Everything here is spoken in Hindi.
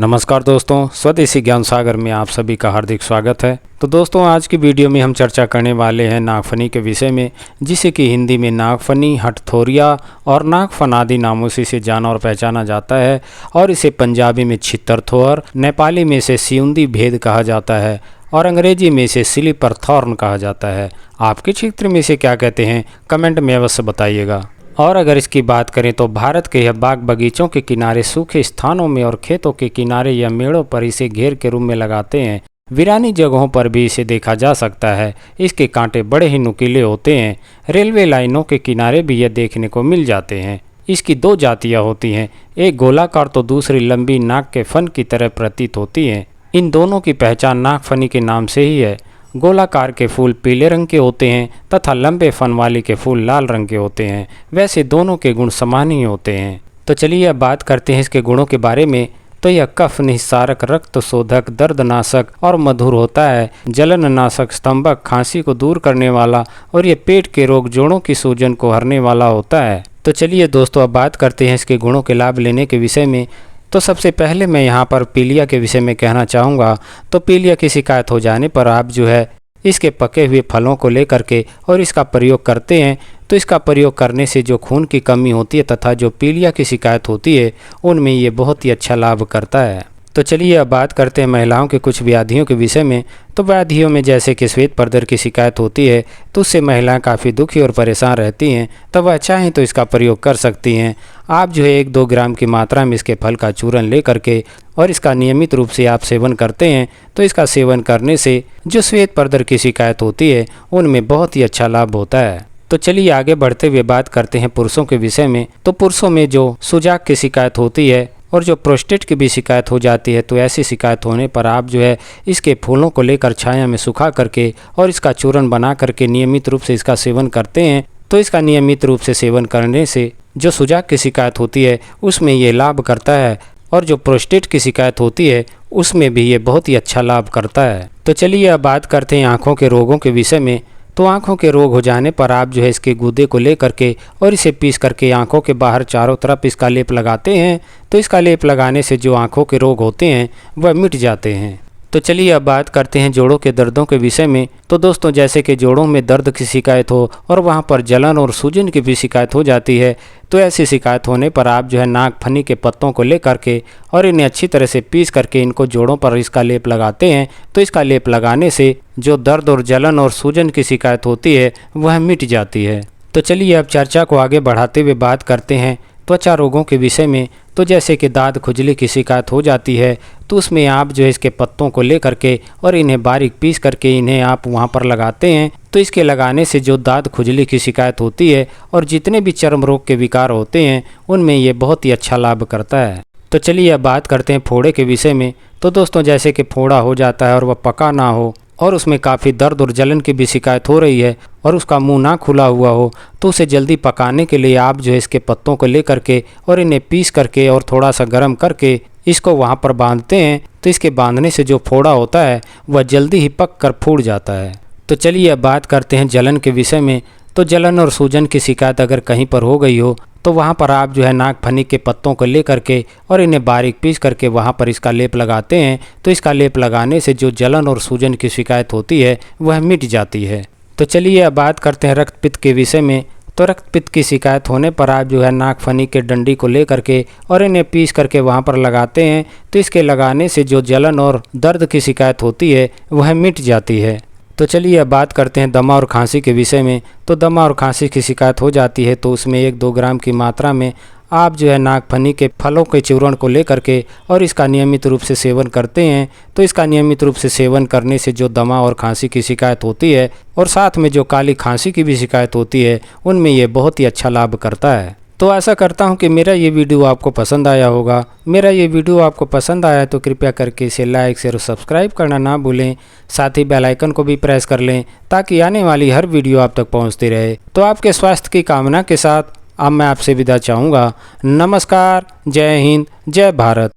नमस्कार दोस्तों, स्वदेशी ज्ञान सागर में आप सभी का हार्दिक स्वागत है। तो दोस्तों, आज की वीडियो में हम चर्चा करने वाले हैं नागफनी के विषय में, जिसे कि हिंदी में नागफनी, हटथोरिया और नागफन आदि नामों से इसे जाना और पहचाना जाता है। और इसे पंजाबी में छित्तरथोर, नेपाली में इसे सियुंदी भेद कहा जाता है और अंग्रेजी में इसे स्लीपर थॉर्न कहा जाता है। आपके क्षेत्र में इसे क्या कहते हैं, कमेंट में अवश्य बताइएगा। और अगर इसकी बात करें तो भारत के यह बाग बगीचों के किनारे, सूखे स्थानों में और खेतों के किनारे या मेड़ों पर इसे घेर के रूप में लगाते हैं। वीरानी जगहों पर भी इसे देखा जा सकता है। इसके कांटे बड़े ही नुकीले होते हैं। रेलवे लाइनों के किनारे भी यह देखने को मिल जाते हैं। इसकी दो जातियाँ होती हैं, एक गोलाकार तो दूसरी लंबी नाक के फन की तरह प्रतीत होती हैं। इन दोनों की पहचान नागफनी के नाम से ही है। गोलाकार के फूल पीले रंग के होते हैं तथा लंबे फन वाले के फूल लाल रंग के होते हैं। वैसे दोनों के गुण समान ही होते हैं। तो चलिए अब बात करते हैं इसके गुणों के बारे में। तो यह कफ निस्सारक, रक्त शोधक, दर्दनाशक और मधुर होता है। जलननाशक, स्तंभक, खांसी को दूर करने वाला और ये पेट के रोग, जोड़ों की सूजन को हरने वाला होता है। तो चलिए दोस्तों, अब बात करते हैं इसके गुणों के लाभ लेने के विषय में। तो सबसे पहले मैं यहाँ पर पीलिया के विषय में कहना चाहूँगा। तो पीलिया की शिकायत हो जाने पर आप जो है इसके पके हुए फलों को लेकर के और इसका प्रयोग करते हैं, तो इसका प्रयोग करने से जो खून की कमी होती है तथा जो पीलिया की शिकायत होती है, उनमें ये बहुत ही अच्छा लाभ करता है। तो चलिए अब बात करते हैं महिलाओं के कुछ व्याधियों के विषय में। तो व्याधियों में जैसे कि श्वेत पर्दर की शिकायत होती है, तो उससे महिलाएं काफ़ी दुखी और परेशान रहती हैं। तो वह चाहें तो इसका प्रयोग कर सकती हैं। आप जो है 1-2 ग्राम की मात्रा में इसके फल का चूर्ण ले करके और इसका नियमित रूप से आप सेवन करते हैं, तो इसका सेवन करने से जो श्वेत पर्दर की शिकायत होती है, उनमें बहुत ही अच्छा लाभ होता है। तो चलिए आगे बढ़ते हुए बात करते हैं पुरुषों के विषय में। तो पुरुषों में जो सुजाक की शिकायत होती है और जो प्रोस्टेट की भी शिकायत हो जाती है, तो ऐसी शिकायत होने पर आप जो है इसके फूलों को लेकर छाया में सुखा करके और इसका चूर्ण बना करके नियमित रूप से इसका सेवन करते हैं, तो इसका नियमित रूप से सेवन करने से जो सुजाक की शिकायत होती है उसमें ये लाभ करता है और जो प्रोस्टेट की शिकायत होती है उसमें भी ये बहुत ही अच्छा लाभ करता है। तो चलिए अब बात करते हैं आँखों के रोगों के विषय में। तो आँखों के रोग हो जाने पर आप जो है इसके गूदे को ले करके और इसे पीस करके आँखों के बाहर चारों तरफ इसका लेप लगाते हैं, तो इसका लेप लगाने से जो आँखों के रोग होते हैं वह मिट जाते हैं। तो चलिए अब बात करते हैं जोड़ों के दर्दों के विषय में। तो दोस्तों, जैसे कि जोड़ों में दर्द की शिकायत हो और वहाँ पर जलन और सूजन की भी शिकायत हो जाती है, तो ऐसी शिकायत होने पर आप जो है नागफनी के पत्तों को ले करके और इन्हें अच्छी तरह से पीस करके इनको जोड़ों पर इसका लेप लगाते हैं, तो इसका लेप लगाने से जो दर्द और जलन और सूजन की शिकायत होती है वह मिट जाती है। तो चलिए अब चर्चा को आगे बढ़ाते हुए बात करते हैं त्वचा रोगों के विषय में। तो जैसे कि दाद खुजली की शिकायत हो जाती है, तो उसमें आप जो है इसके पत्तों को ले करके और इन्हें बारीक पीस करके इन्हें आप वहाँ पर लगाते हैं, तो इसके लगाने से जो दाद खुजली की शिकायत होती है और जितने भी चर्म रोग के विकार होते हैं उनमें ये बहुत ही अच्छा लाभ करता है। तो चलिए अब बात करते हैं फोड़े के विषय में। तो दोस्तों, जैसे कि फोड़ा हो जाता है और वह पका ना हो और उसमें काफ़ी दर्द और जलन की भी शिकायत हो रही है और उसका मुंह ना खुला हुआ हो, तो उसे जल्दी पकाने के लिए आप जो है इसके पत्तों को ले करके और इन्हें पीस करके और थोड़ा सा गर्म करके इसको वहाँ पर बांधते हैं, तो इसके बांधने से जो फोड़ा होता है वह जल्दी ही पक कर फूट जाता है। तो चलिए अब बात करते हैं जलन के विषय में। तो जलन और सूजन की शिकायत अगर कहीं पर हो गई हो, तो वहाँ पर आप जो है नागफनी के पत्तों को ले करके और इन्हें बारीक पीस करके वहाँ पर इसका लेप लगाते हैं, तो इसका लेप लगाने से जो जलन और सूजन की शिकायत होती है वह मिट जाती है। तो चलिए अब बात करते हैं रक्तपित्त के विषय में। तो रक्तपित्त की शिकायत होने पर आप जो है नागफनी के डंडी को ले करके और इन्हें पीस करके वहाँ पर लगाते हैं, तो इसके लगाने से जो जलन और दर्द की शिकायत होती है वह मिट जाती है। तो चलिए अब बात करते हैं दमा और खांसी के विषय में। तो दमा और खांसी की शिकायत हो जाती है, तो उसमें 1-2 ग्राम की मात्रा में आप जो है नागफनी के फलों के चूर्ण को ले करके और इसका नियमित रूप से सेवन करते हैं, तो इसका नियमित रूप से सेवन करने से जो दमा और खांसी की शिकायत होती है और साथ में जो काली खांसी की भी शिकायत होती है उनमें ये बहुत ही अच्छा लाभ करता है। तो आशा करता हूँ कि मेरा ये वीडियो आपको पसंद आया होगा। मेरा ये वीडियो आपको पसंद आया तो कृपया करके इसे लाइक, शेयर और सब्सक्राइब करना ना भूलें। साथ ही बेल आइकन को भी प्रेस कर लें ताकि आने वाली हर वीडियो आप तक पहुँचती रहे। तो आपके स्वास्थ्य की कामना के साथ अब मैं आपसे विदा चाहूँगा। नमस्कार, जय हिंद, जय भारत।